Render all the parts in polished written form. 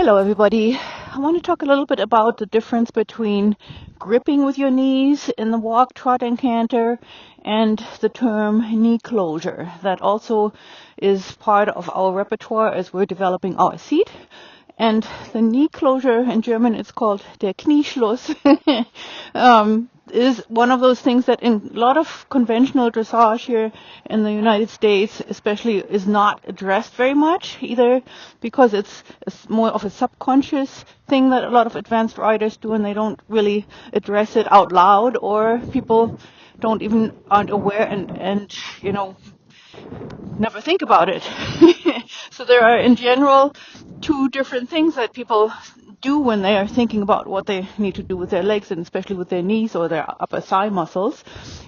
Hello everybody. I want to talk a little bit about the difference between gripping with your knees in the walk, trot, and canter and the term knee closure. That also is part of our repertoire as we're developing our seat. And the knee closure, in German it's called der Knieschluss, is one of those things that in a lot of conventional dressage here in the United States especially is not addressed very much, either because it's more of a subconscious thing that a lot of advanced riders do and they don't really address it out loud, or people aren't aware and never think about it. So there are in general two different things that people do when they are thinking about what they need to do with their legs, and especially with their knees or their upper thigh muscles.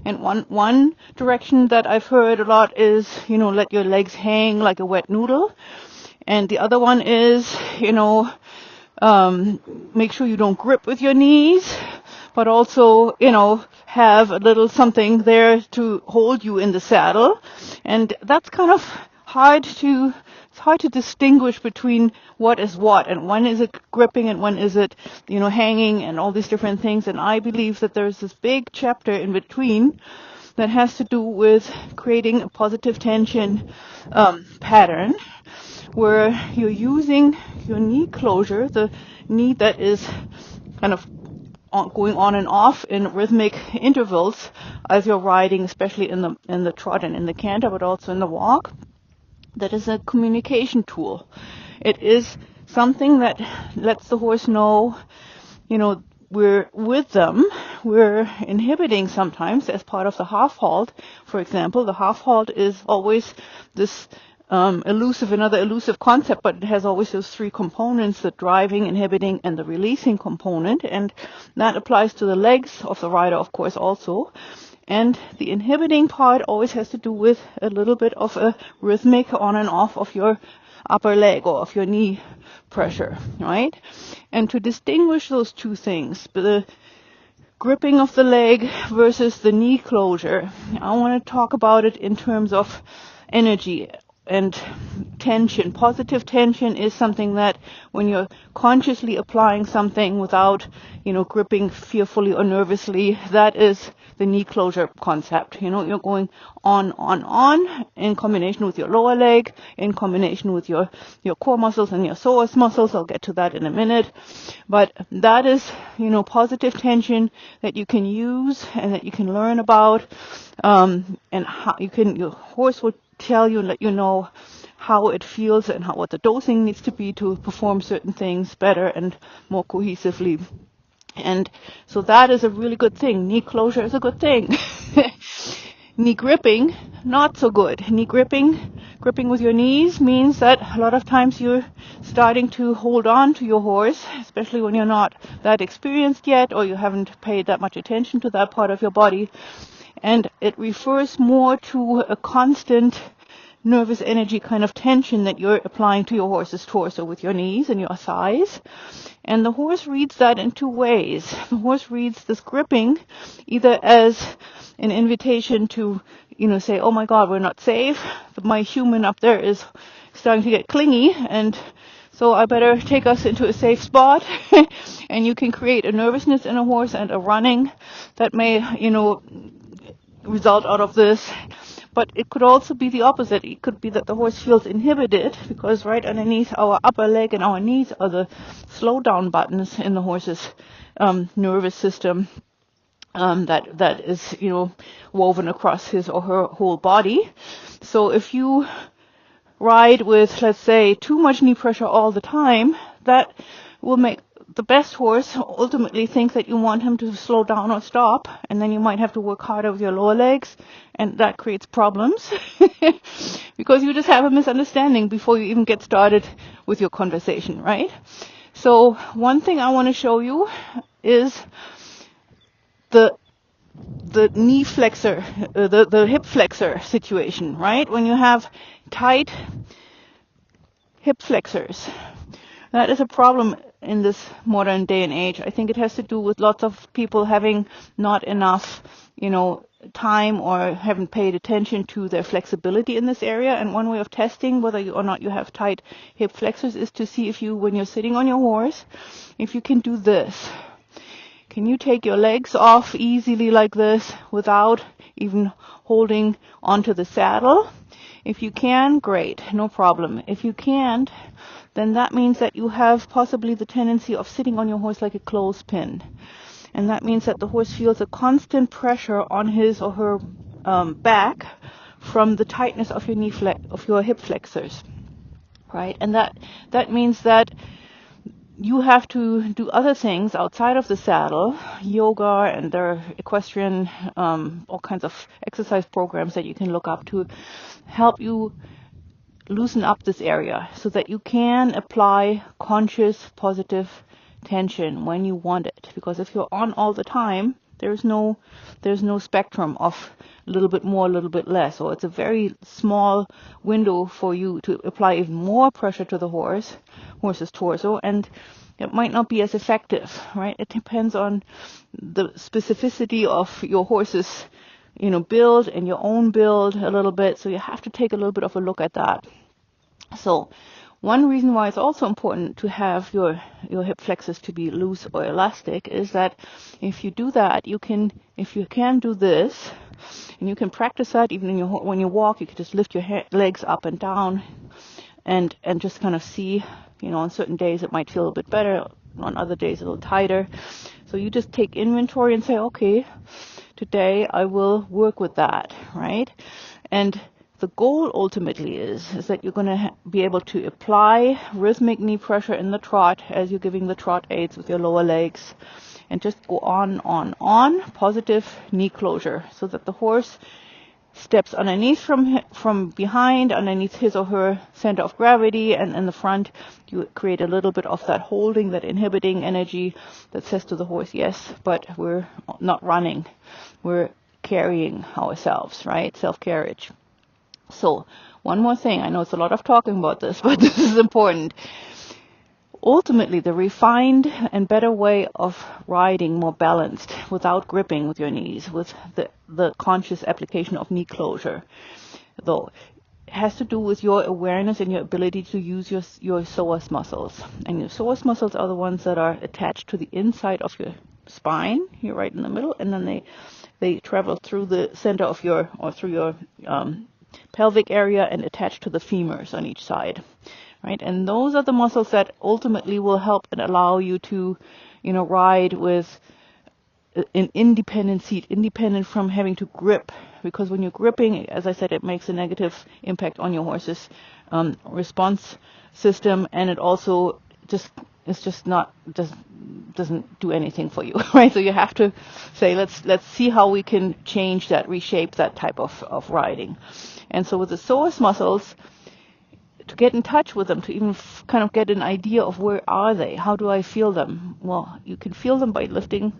And one direction that I've heard a lot is, let your legs hang like a wet noodle. And the other one is, make sure you don't grip with your knees, but also, have a little something there to hold you in the saddle. And that's kind of hard to distinguish between what is what, and when is it gripping and when is it, hanging, and all these different things. And I believe that there's this big chapter in between that has to do with creating a positive tension pattern where you're using your knee closure, the knee that is kind of going on and off in rhythmic intervals as you're riding, especially in the trot and in the canter, but also in the walk. That is a communication tool. It is something that lets the horse know, we're with them. We're inhibiting sometimes as part of the half halt. For example, the half halt is always this another elusive concept, but it has always those three components: the driving, inhibiting, and the releasing component. And that applies to the legs of the rider, of course, also. And the inhibiting part always has to do with a little bit of a rhythmic on and off of your upper leg or of your knee pressure, right? And to distinguish those two things, the gripping of the leg versus the knee closure, I want to talk about it in terms of energy and tension. Positive tension is something that when you're consciously applying something without, gripping fearfully or nervously, that is the knee closure concept. You're going on in combination with your lower leg, in combination with your core muscles and your psoas-muscles. I'll get to that in a minute. But that is, positive tension that you can use and that you can learn about, and how your horse will tell you and let you know how it feels and what the dosing needs to be to perform certain things better and more cohesively. And so that is a really good thing. Knee closure is a good thing. Knee gripping, not so good. Knee gripping with your knees means that a lot of times you're starting to hold on to your horse, especially when you're not that experienced yet or you haven't paid that much attention to that part of your body. And it refers more to a constant nervous energy kind of tension that you're applying to your horse's torso with your knees and your thighs. And the horse reads that in two ways. The horse reads this gripping either as an invitation to, say, oh my God, we're not safe. My human up there is starting to get clingy, and so I better take us into a safe spot. And you can create a nervousness in a horse and a running that may, result out of this. But it could also be the opposite. It could be that the horse feels inhibited because right underneath our upper leg and our knees are the slow down buttons in the horse's nervous system that is, woven across his or her whole body. So if you ride with, let's say, too much knee pressure all the time, that will make the best horse ultimately think that you want him to slow down or stop, and then you might have to work harder with your lower legs, and that creates problems because you just have a misunderstanding before you even get started with your conversation, right? So one thing I want to show you is the knee flexor, the hip flexor situation, right? When you have tight hip flexors, that is a problem in this modern day and age. I think it has to do with lots of people having not enough, time or haven't paid attention to their flexibility in this area. And one way of testing whether or not you have tight hip flexors is to see if you, when you're sitting on your horse, if you can do this. Can you take your legs off easily like this without even holding onto the saddle? If you can, great, no problem. If you can't, then that means that you have possibly the tendency of sitting on your horse like a clothespin. And that means that the horse feels a constant pressure on his or her back from the tightness of your hip flexors, right? And that means that you have to do other things outside of the saddle, yoga, and there are equestrian, all kinds of exercise programs that you can look up to help you loosen up this area so that you can apply conscious, positive tension when you want it. Because if you're on all the time, there's no spectrum of a little bit more, a little bit less. Or it's a very small window for you to apply even more pressure to the horse's torso, and it might not be as effective, right? It depends on the specificity of your horse's, build and your own build a little bit. So you have to take a little bit of a look at that. So one reason why it's also important to have your hip flexors to be loose or elastic is that if you do that, if you can do this, and you can practice that even when you walk, you can just lift your legs up and down and just kind of see, on certain days it might feel a little bit better, on other days a little tighter. So you just take inventory and say, okay, today I will work with that, right? And the goal ultimately is that you're going to be able to apply rhythmic knee pressure in the trot as you're giving the trot aids with your lower legs, and just go on, positive knee closure, so that the horse steps underneath from behind, underneath his or her center of gravity, and in the front you create a little bit of that holding, that inhibiting energy that says to the horse, yes, but we're not running, we're carrying ourselves, right? Self-carriage. So one more thing, I know it's a lot of talking about this, but this is important. Ultimately, the refined and better way of riding, more balanced, without gripping with your knees, with the conscious application of knee closure, though, has to do with your awareness and your ability to use your psoas muscles. And your psoas muscles are the ones that are attached to the inside of your spine, here right in the middle, and then they travel through the center of through your pelvic area and attach to the femurs on each side, right? And those are the muscles that ultimately will help and allow you to, ride with an independent seat, independent from having to grip. Because when you're gripping, as I said, it makes a negative impact on your horse's response system, and it also doesn't do anything for you, right? So you have to say, let's see how we can change that, reshape that type of riding. And so with the psoas muscles, to get in touch with them, to even kind of get an idea of where are they, how do I feel them? Well, you can feel them by lifting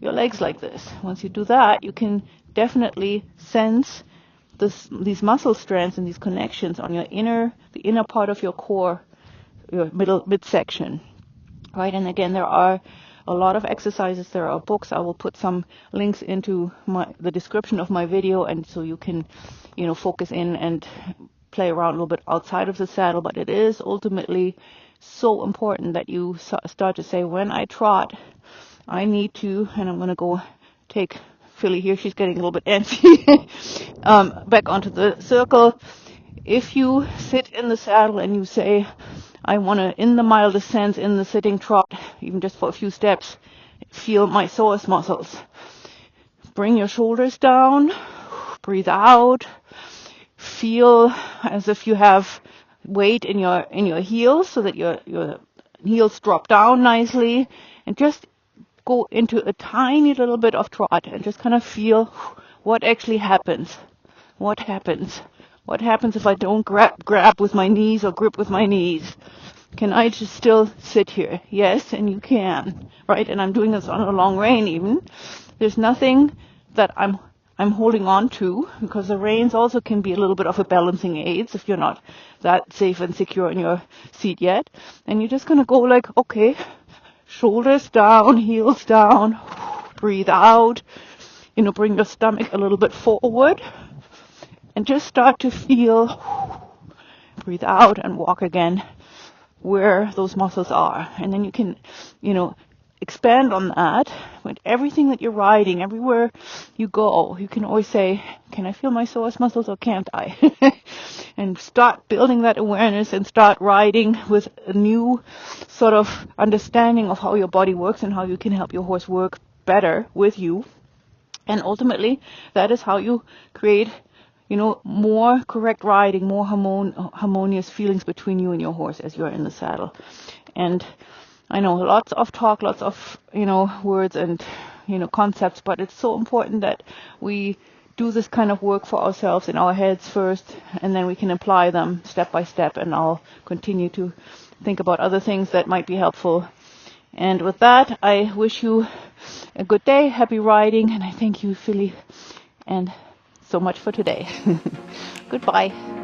your legs like this. Once you do that, you can definitely sense these muscle strands and these connections on the inner part of your core, your midsection, right? And again, there are a lot of exercises. There are books. I will put some links into the description of my video, and so you can, focus in and play around a little bit outside of the saddle. But it is ultimately so important that you start to say, when I trot, I need to, and I'm going to go take Philly here. She's getting a little bit antsy. Back onto the circle. If you sit in the saddle and you say, I want to, in the mildest sense, in the sitting trot, even just for a few steps, feel my psoas muscles. Bring your shoulders down, breathe out, feel as if you have weight in your heels, so that your heels drop down nicely, and just go into a tiny little bit of trot and just kind of feel what actually happens. What happens? What happens if I don't grab with my knees or grip with my knees? Can I just still sit here? Yes, and you can, right? And I'm doing this on a long rein even. There's nothing that I'm holding on to, because the reins also can be a little bit of a balancing aids if you're not that safe and secure in your seat yet. And you're just going to go like, okay, shoulders down, heels down, breathe out, bring your stomach a little bit forward and just start to feel, breathe out and walk again where those muscles are. And then you can, expand on that with everything that you're riding. Everywhere you go, you can always say, can I feel my psoas muscles or can't I? And start building that awareness and start riding with a new sort of understanding of how your body works and how you can help your horse work better with you. And ultimately, that is how you create, more correct riding, more harmonious feelings between you and your horse as you're in the saddle. And I know lots of talk, lots of, words and, concepts, but it's so important that we do this kind of work for ourselves in our heads first, and then we can apply them step by step, and I'll continue to think about other things that might be helpful. And with that, I wish you a good day, happy riding, and I thank you, Philly, and so much for today. Goodbye.